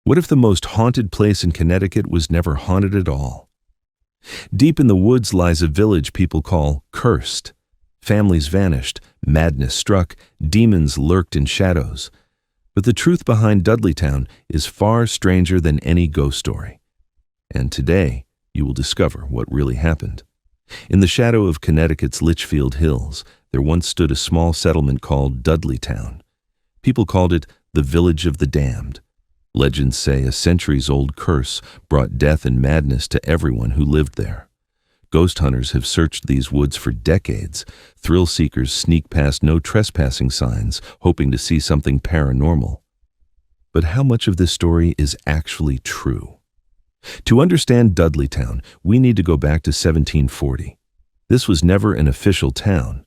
What if the most haunted place in Connecticut was never haunted at all? Deep in the woods lies a village people call cursed. Families vanished, madness struck, demons lurked in shadows. But the truth behind Dudleytown is far stranger than any ghost story. And today, you will discover what really happened. In the shadow of Connecticut's Litchfield Hills, there once stood a small settlement called Dudleytown. People called it the Village of the Damned. Legends say a centuries-old curse brought death and madness to everyone who lived there. Ghost hunters have searched these woods for decades. Thrill seekers sneak past no trespassing signs, hoping to see something paranormal. But how much of this story is actually true? To understand Dudleytown, we need to go back to 1740. This was never an official town.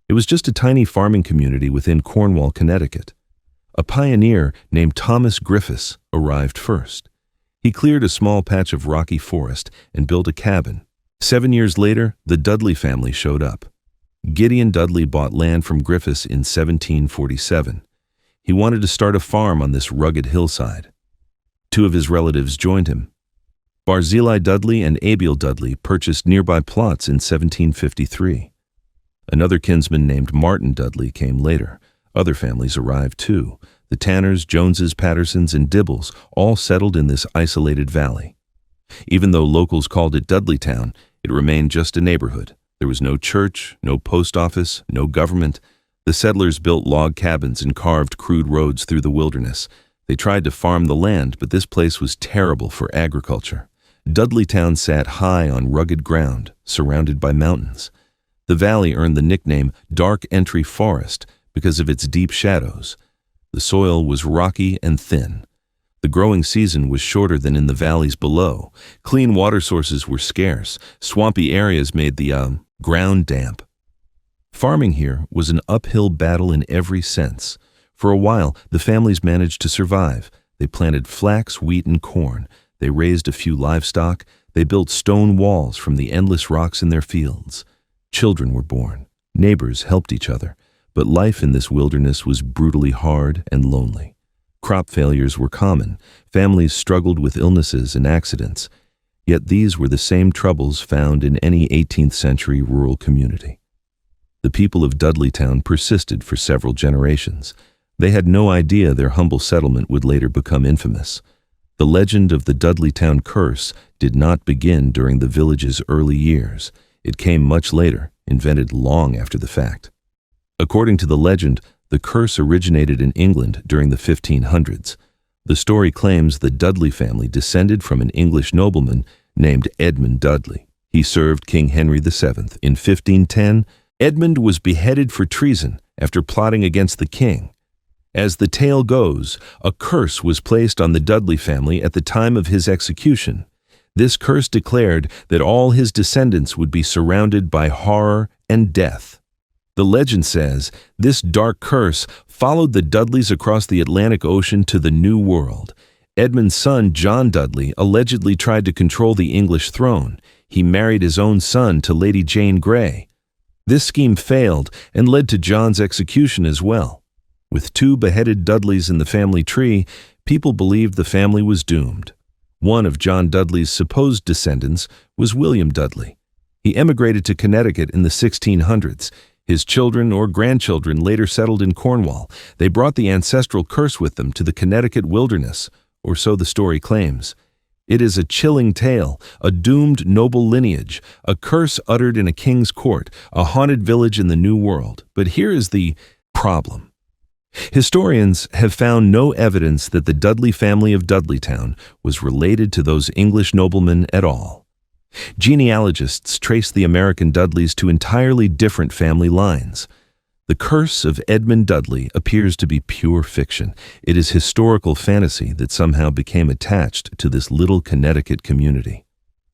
It was just a tiny farming community within Cornwall, Connecticut. A pioneer named Thomas Griffiths arrived first. He cleared a small patch of rocky forest and built a cabin. 7 years later, the Dudley family showed up. Gideon Dudley bought land from Griffiths in 1747. He wanted to start a farm on this rugged hillside. 2 of his relatives joined him. Barzillai Dudley and Abiel Dudley purchased nearby plots in 1753. Another kinsman named Martin Dudley came later. Other families arrived too. The Tanners, Joneses, Pattersons, and Dibbles all settled in this isolated valley. Even though locals called it Dudleytown, it remained just a neighborhood. There was no church, no post office, no government. The settlers built log cabins and carved crude roads through the wilderness. They tried to farm the land, but this place was terrible for agriculture. Dudleytown sat high on rugged ground, surrounded by mountains. The valley earned the nickname Dark Entry Forest because of its deep shadows. The soil was rocky and thin. The growing season was shorter than in the valleys below. Clean water sources were scarce. Swampy areas made the ground damp. Farming here was an uphill battle in every sense. For a while, the families managed to survive. They planted flax, wheat, and corn. They raised a few livestock. They built stone walls from the endless rocks in their fields. Children were born. Neighbors helped each other. But life in this wilderness was brutally hard and lonely. Crop failures were common. Families struggled with illnesses and accidents. Yet these were the same troubles found in any 18th century rural community. The people of Dudleytown persisted for several generations. They had no idea their humble settlement would later become infamous. The legend of the Dudleytown curse did not begin during the village's early years. It came much later, invented long after the fact. According to the legend, the curse originated in England during the 1500s. The story claims the Dudley family descended from an English nobleman named Edmund Dudley. He served King Henry VII. In 1510, Edmund was beheaded for treason after plotting against the king. As the tale goes, a curse was placed on the Dudley family at the time of his execution. This curse declared that all his descendants would be surrounded by horror and death. The legend says this dark curse followed the Dudleys across the Atlantic Ocean to the New World. Edmund's son, John Dudley, allegedly tried to control the English throne. He married his own son to Lady Jane Grey. This scheme failed and led to John's execution as well. With 2 beheaded Dudleys in the family tree, people believed the family was doomed. One of John Dudley's supposed descendants was William Dudley. He emigrated to Connecticut in the 1600s. His children or grandchildren later settled in Cornwall. They brought the ancestral curse with them to the Connecticut wilderness, or so the story claims. It is a chilling tale, a doomed noble lineage, a curse uttered in a king's court, a haunted village in the New World. But here is the problem. Historians have found no evidence that the Dudley family of Dudleytown was related to those English noblemen at all. Genealogists trace the American Dudleys to entirely different family lines. The curse of Edmund Dudley appears to be pure fiction. It is historical fantasy that somehow became attached to this little Connecticut community.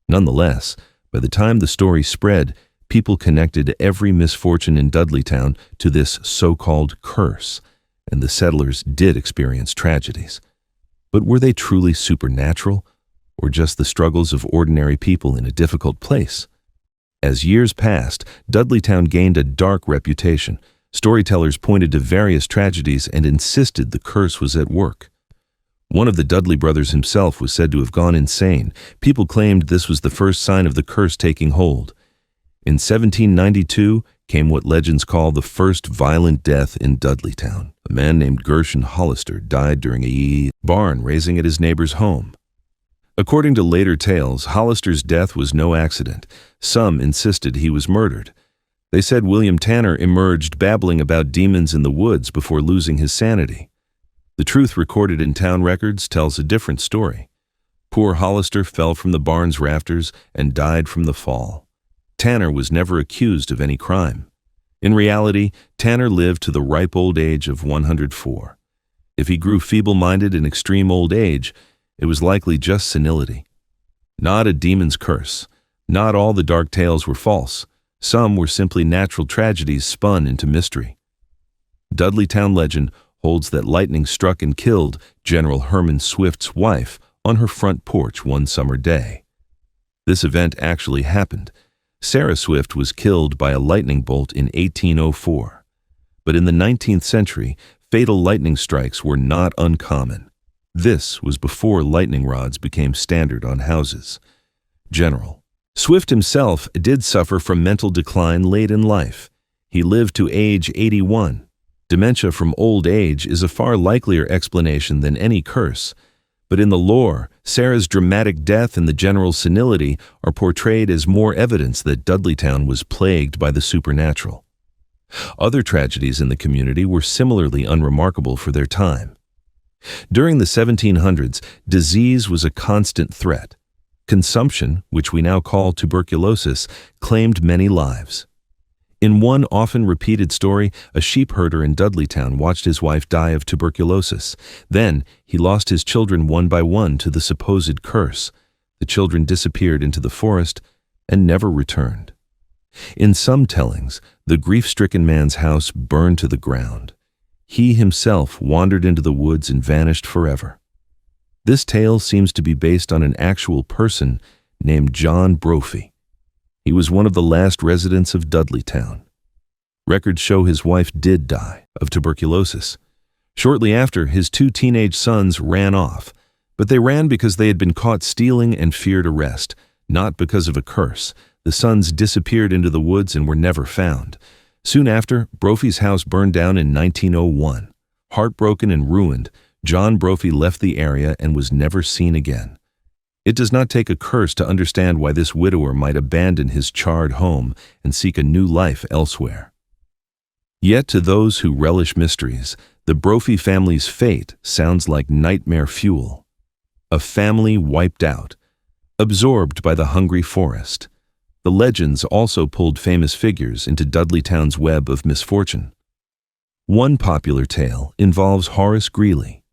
Nonetheless, by the time the story spread, people connected every misfortune in Dudleytown to this so-called curse, and the settlers did experience tragedies. But were they truly supernatural, or just the struggles of ordinary people in a difficult place? As years passed, Dudleytown gained a dark reputation. Storytellers pointed to various tragedies and insisted the curse was at work. One of the Dudley brothers himself was said to have gone insane. People claimed this was the first sign of the curse taking hold. In 1792 came what legends call the first violent death in Dudleytown. A man named Gershon Hollister died during a barn raising at his neighbor's home. According to later tales, Hollister's death was no accident. Some insisted he was murdered. They said William Tanner emerged babbling about demons in the woods before losing his sanity. The truth recorded in town records tells a different story. Poor Hollister fell from the barn's rafters and died from the fall. Tanner was never accused of any crime. In reality, Tanner lived to the ripe old age of 104. If he grew feeble-minded in extreme old age, it was likely just senility. Not a demon's curse. Not all the dark tales were false. Some were simply natural tragedies spun into mystery. Dudleytown legend holds that lightning struck and killed General Herman Swift's wife on her front porch one summer day. This event actually happened. Sarah Swift was killed by a lightning bolt in 1804. But in the 19th century, fatal lightning strikes were not uncommon. This was before lightning rods became standard on houses. General Swift himself did suffer from mental decline late in life. He lived to age 81. Dementia from old age is a far likelier explanation than any curse. But in the lore, Sarah's dramatic death and the general's senility are portrayed as more evidence that Dudleytown was plagued by the supernatural. Other tragedies in the community were similarly unremarkable for their time. During the 1700s, disease was a constant threat. Consumption, which we now call tuberculosis, claimed many lives. In one often repeated story, a sheep herder in Dudleytown watched his wife die of tuberculosis. Then, he lost his children one by one to the supposed curse. The children disappeared into the forest and never returned. In some tellings, the grief-stricken man's house burned to the ground. He himself wandered into the woods and vanished forever. This tale seems to be based on an actual person named John Brophy. He was one of the last residents of Dudleytown. Records show his wife did die of tuberculosis. Shortly after, his 2 teenage sons ran off, but they ran because they had been caught stealing and feared arrest, not because of a curse. The sons disappeared into the woods and were never found. Soon after, Brophy's house burned down in 1901. Heartbroken and ruined, John Brophy left the area and was never seen again. It does not take a curse to understand why this widower might abandon his charred home and seek a new life elsewhere. Yet to those who relish mysteries, the Brophy family's fate sounds like nightmare fuel. A family wiped out, absorbed by the hungry forest. The legends also pulled famous figures into Dudleytown's web of misfortune. One popular tale involves Horace Greeley.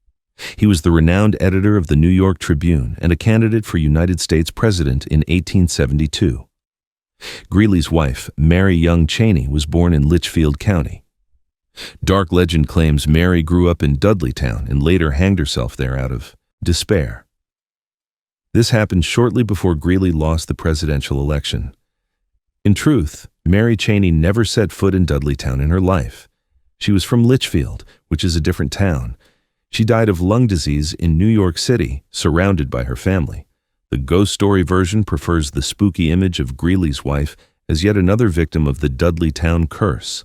He was the renowned editor of the New York Tribune and a candidate for United States President in 1872. Greeley's wife, Mary Young Cheney, was born in Litchfield County. Dark legend claims Mary grew up in Dudleytown and later hanged herself there out of despair. This happened shortly before Greeley lost the presidential election. In truth, Mary Cheney never set foot in Dudleytown in her life. She was from Litchfield, which is a different town. She died of lung disease in New York City, surrounded by her family. The ghost story version prefers the spooky image of Greeley's wife as yet another victim of the Dudleytown curse.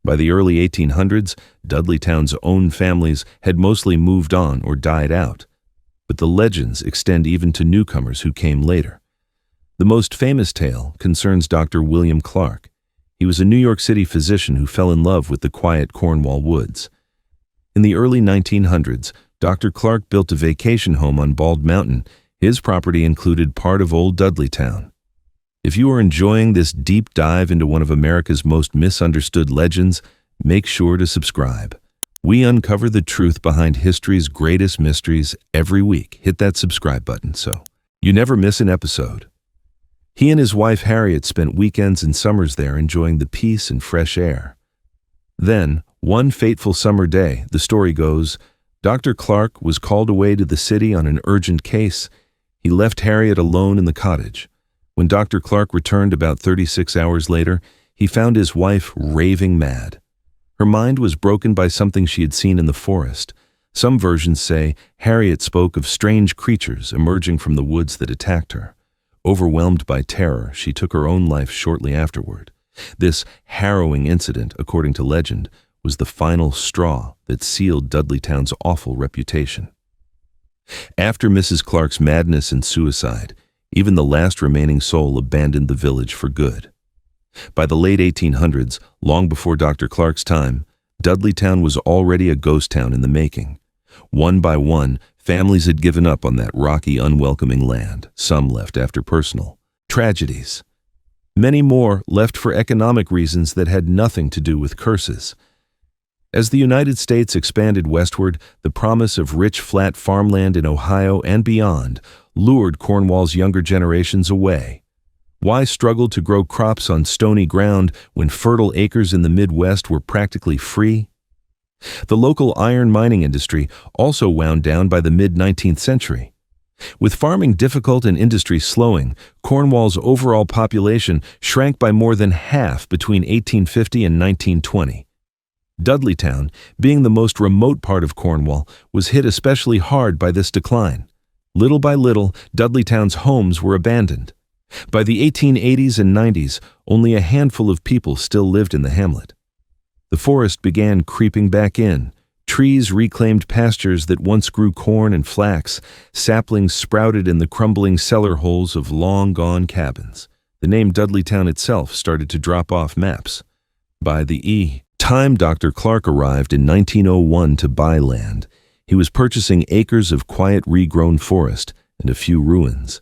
By the early 1800s, Dudleytown's own families had mostly moved on or died out. But the legends extend even to newcomers who came later. The most famous tale concerns Dr. William Clark. He was a New York City physician who fell in love with the quiet Cornwall woods. In the early 1900s, Dr. Clark built a vacation home on Bald Mountain. His property included part of old Dudleytown. If you are enjoying this deep dive into one of America's most misunderstood legends, make sure to subscribe. We uncover the truth behind history's greatest mysteries every week. Hit that subscribe button so you never miss an episode. He and his wife Harriet spent weekends and summers there enjoying the peace and fresh air. Then, one fateful summer day, the story goes, Dr. Clark was called away to the city on an urgent case. He left Harriet alone in the cottage. When Dr. Clark returned about 36 hours later, he found his wife raving mad. Her mind was broken by something she had seen in the forest, Some versions say Harriet spoke of strange creatures emerging from the woods that attacked her. Overwhelmed by terror, she took her own life shortly afterward. This harrowing incident, according to legend, was the final straw that sealed Dudleytown's awful reputation. After Mrs. Clark's madness and suicide, even the last remaining soul abandoned the village for good. By the late 1800s, long before Dr. Clark's time, Dudleytown was already a ghost town in the making. One by one, families had given up on that rocky, unwelcoming land. Some left after personal tragedies. Many more left for economic reasons that had nothing to do with curses. As the United States expanded westward, the promise of rich, flat farmland in Ohio and beyond lured Cornwall's younger generations away. Why struggle to grow crops on stony ground when fertile acres in the Midwest were practically free? The local iron mining industry also wound down by the mid-19th century. With farming difficult and industry slowing, Cornwall's overall population shrank by more than half between 1850 and 1920. Dudleytown, being the most remote part of Cornwall, was hit especially hard by this decline. Little by little, Dudleytown's homes were abandoned. By the 1880s and 90s, only a handful of people still lived in the hamlet. The forest began creeping back in. Trees reclaimed pastures that once grew corn and flax. Saplings sprouted in the crumbling cellar holes of long-gone cabins. The name Dudleytown itself started to drop off maps. By the time Dr. Clark arrived in 1901 to buy land, he was purchasing acres of quiet regrown forest and a few ruins.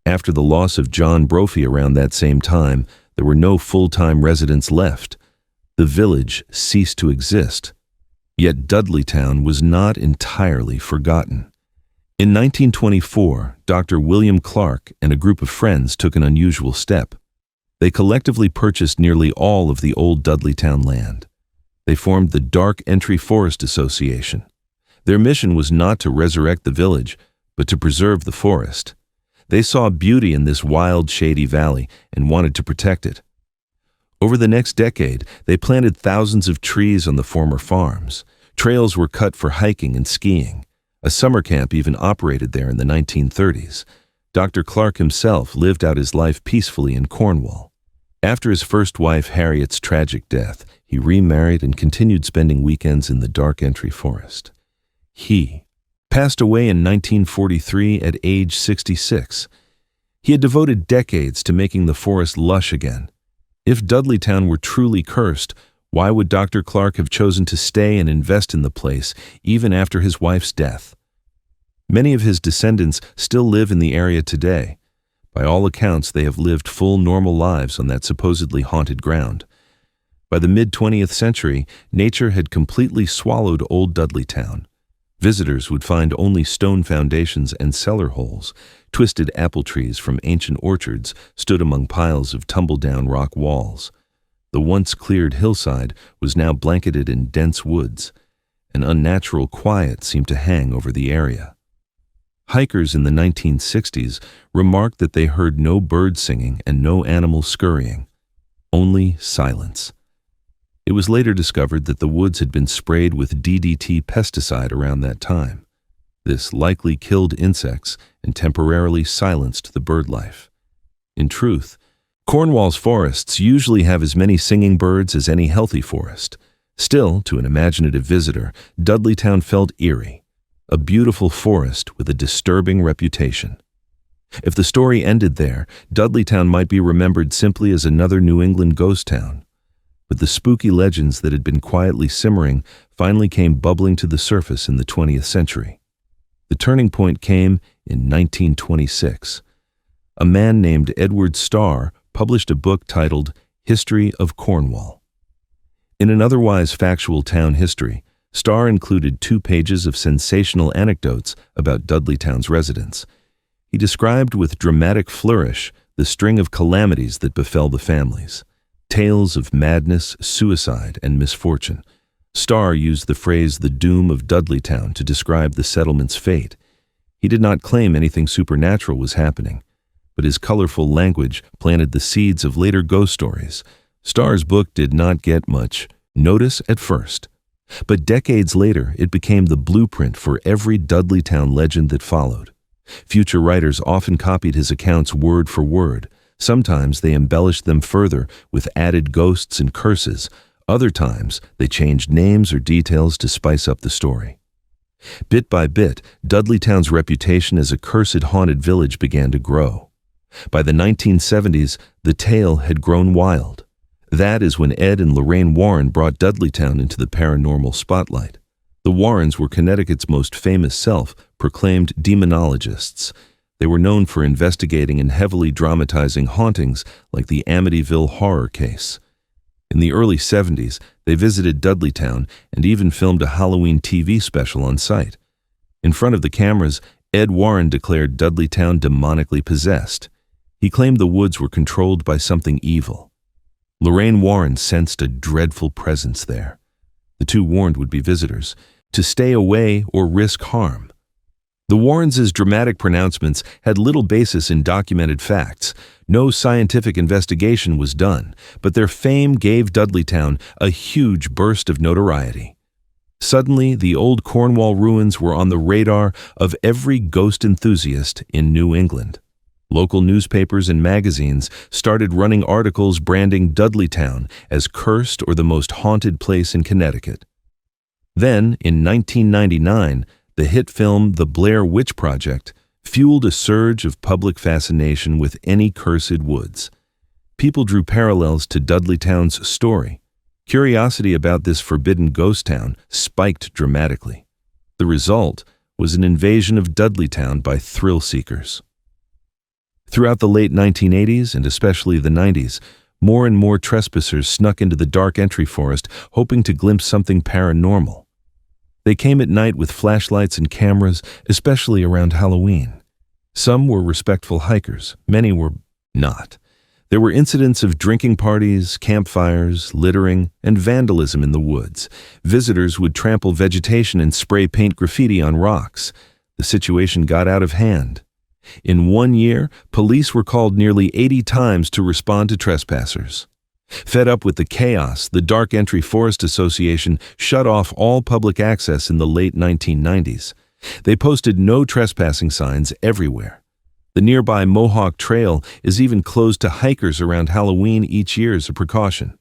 After the loss of John Brophy around that same time, there were no full-time residents left. The village ceased to exist. Yet Dudleytown was not entirely forgotten. In 1924, Dr. William Clark and a group of friends took an unusual step. They collectively purchased nearly all of the old Dudleytown land. They formed the Dark Entry Forest Association. Their mission was not to resurrect the village, but to preserve the forest. They saw beauty in this wild, shady valley and wanted to protect it. Over the next decade, they planted thousands of trees on the former farms. Trails were cut for hiking and skiing. A summer camp even operated there in the 1930s. Dr. Clark himself lived out his life peacefully in Cornwall. After his first wife Harriet's tragic death, he remarried and continued spending weekends in the Dark Entry Forest. He passed away in 1943 at age 66. He had devoted decades to making the forest lush again. If Dudleytown were truly cursed, why would Dr. Clark have chosen to stay and invest in the place even after his wife's death? Many of his descendants still live in the area today. By all accounts, they have lived full, normal lives on that supposedly haunted ground. By the mid-20th century, nature had completely swallowed old Dudleytown. Visitors would find only stone foundations and cellar holes. Twisted apple trees from ancient orchards stood among piles of tumble-down rock walls. The once cleared hillside was now blanketed in dense woods. An unnatural quiet seemed to hang over the area. Hikers in the 1960s remarked that they heard no bird singing and no animals scurrying, only silence. It was later discovered that the woods had been sprayed with DDT pesticide around that time. This likely killed insects and temporarily silenced the bird life. In truth, Cornwall's forests usually have as many singing birds as any healthy forest. Still, to an imaginative visitor, Dudleytown felt eerie, a beautiful forest with a disturbing reputation. If the story ended there, Dudleytown might be remembered simply as another New England ghost town. But the spooky legends that had been quietly simmering finally came bubbling to the surface in the 20th century. The turning point came in 1926. A man named Edward Starr published a book titled History of Cornwall. In an otherwise factual town history, Starr included 2 pages of sensational anecdotes about Dudleytown's residents. He described with dramatic flourish the string of calamities that befell the families. Tales of madness, suicide, and misfortune. Starr used the phrase "the doom of Dudleytown" to describe the settlement's fate. He did not claim anything supernatural was happening, but his colorful language planted the seeds of later ghost stories. Starr's book did not get much notice at first, But decades later, it became the blueprint for every Dudleytown legend that followed. Future writers often copied his accounts word for word. Sometimes they embellished them further with added ghosts and curses. Other times, they changed names or details to spice up the story. Bit by bit, Dudleytown's reputation as a cursed haunted village began to grow. By the 1970s, the tale had grown wild. That is when Ed and Lorraine Warren brought Dudleytown into the paranormal spotlight. The Warrens were Connecticut's most famous self-proclaimed demonologists. They were known for investigating and heavily dramatizing hauntings like the Amityville horror case. In the early 70s, they visited Dudleytown and even filmed a Halloween TV special on site. In front of the cameras, Ed Warren declared Dudleytown demonically possessed. He claimed the woods were controlled by something evil. Lorraine Warren sensed a dreadful presence there. The two warned would-be visitors to stay away or risk harm. The Warrens' dramatic pronouncements had little basis in documented facts. No scientific investigation was done, but their fame gave Dudleytown a huge burst of notoriety. Suddenly, the old Cornwall ruins were on the radar of every ghost enthusiast in New England. Local newspapers and magazines started running articles branding Dudleytown as cursed or the most haunted place in Connecticut. Then, in 1999, the hit film The Blair Witch Project fueled a surge of public fascination with any cursed woods. People drew parallels to Dudleytown's story. Curiosity about this forbidden ghost town spiked dramatically. The result was an invasion of Dudleytown by thrill seekers. Throughout the late 1980s and especially the 90s, more and more trespassers snuck into the dark entry forest hoping to glimpse something paranormal. They came at night with flashlights and cameras, especially around Halloween. Some were respectful hikers, many were not. There were incidents of drinking parties, campfires, littering, and vandalism in the woods. Visitors would trample vegetation and spray paint graffiti on rocks. The situation got out of hand. In 1 year, police were called nearly 80 times to respond to trespassers. Fed up with the chaos, the Dark Entry Forest Association shut off all public access in the late 1990s. They posted no trespassing signs everywhere. The nearby Mohawk Trail is even closed to hikers around Halloween each year as a precaution.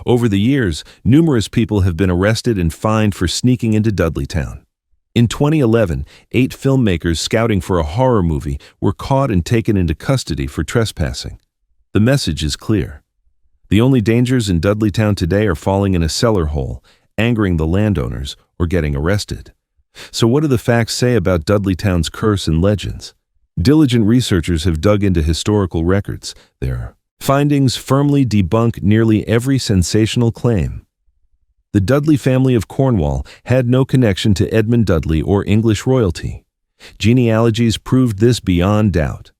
Over the years, numerous people have been arrested and fined for sneaking into Dudleytown. In 2011, 8 filmmakers scouting for a horror movie were caught and taken into custody for trespassing. The message is clear. The only dangers in Dudleytown today are falling in a cellar hole, angering the landowners, or getting arrested. So what do the facts say about Dudleytown's curse and legends? Diligent researchers have dug into historical records. Their findings firmly debunk nearly every sensational claim. The Dudley family of Cornwall had no connection to Edmund Dudley or English royalty. Genealogies proved this beyond doubt.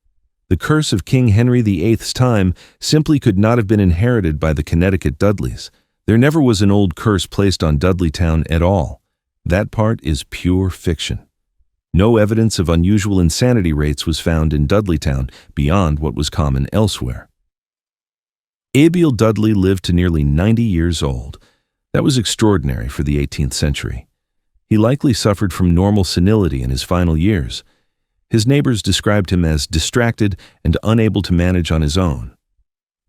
The curse of King Henry VIII's time simply could not have been inherited by the Connecticut Dudleys. There never was an old curse placed on Dudleytown at all. That part is pure fiction. No evidence of unusual insanity rates was found in Dudleytown beyond what was common elsewhere. Abiel Dudley lived to nearly 90 years old. That was extraordinary for the 18th century. He likely suffered from normal senility in his final years. His neighbors described him as distracted and unable to manage on his own.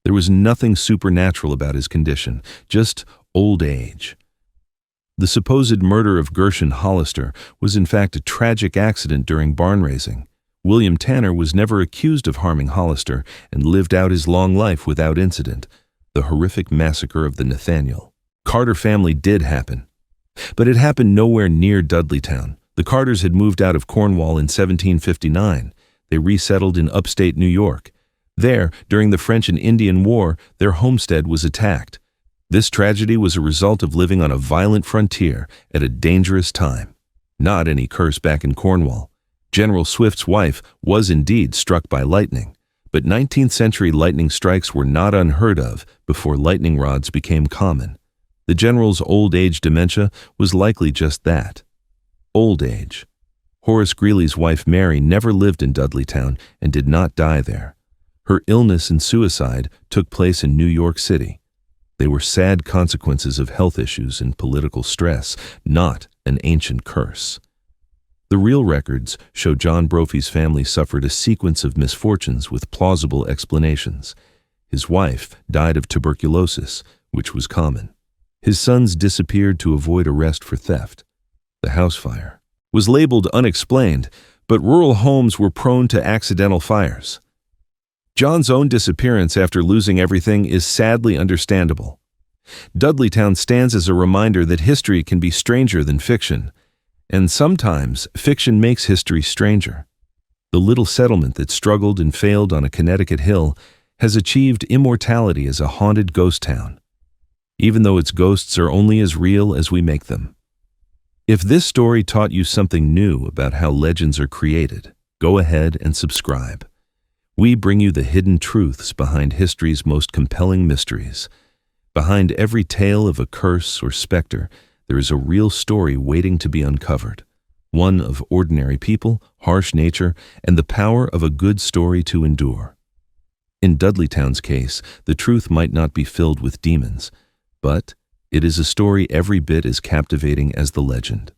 There was nothing supernatural about his condition, just old age. The supposed murder of Gershon Hollister was in fact a tragic accident during barn raising. William Tanner was never accused of harming Hollister and lived out his long life without incident. The horrific massacre of the Nathaniel Carter family did happen. But it happened nowhere near Dudleytown. The Carters had moved out of Cornwall in 1759. They resettled in upstate New York. There, during the French and Indian War, their homestead was attacked. This tragedy was a result of living on a violent frontier at a dangerous time. Not any curse back in Cornwall. General Swift's wife was indeed struck by lightning, but 19th century lightning strikes were not unheard of before lightning rods became common. The general's old age dementia was likely just that. Old age. Horace Greeley's wife Mary never lived in Dudleytown and did not die there. Her illness and suicide took place in New York City. They were sad consequences of health issues and political stress, not an ancient curse. The real records show John Brophy's family suffered a sequence of misfortunes with plausible explanations. His wife died of tuberculosis, which was common. His sons disappeared to avoid arrest for theft. The house fire was labeled unexplained, but rural homes were prone to accidental fires. John's own disappearance after losing everything is sadly understandable. Dudleytown stands as a reminder that history can be stranger than fiction, and sometimes fiction makes history stranger. The little settlement that struggled and failed on a Connecticut hill has achieved immortality as a haunted ghost town, even though its ghosts are only as real as we make them. If this story taught you something new about how legends are created, go ahead and subscribe. We bring you the hidden truths behind history's most compelling mysteries. Behind every tale of a curse or specter, there is a real story waiting to be uncovered, one of ordinary people, harsh nature, and the power of a good story to endure. In Dudleytown's case, the truth might not be filled with demons, but it is a story every bit as captivating as the legend.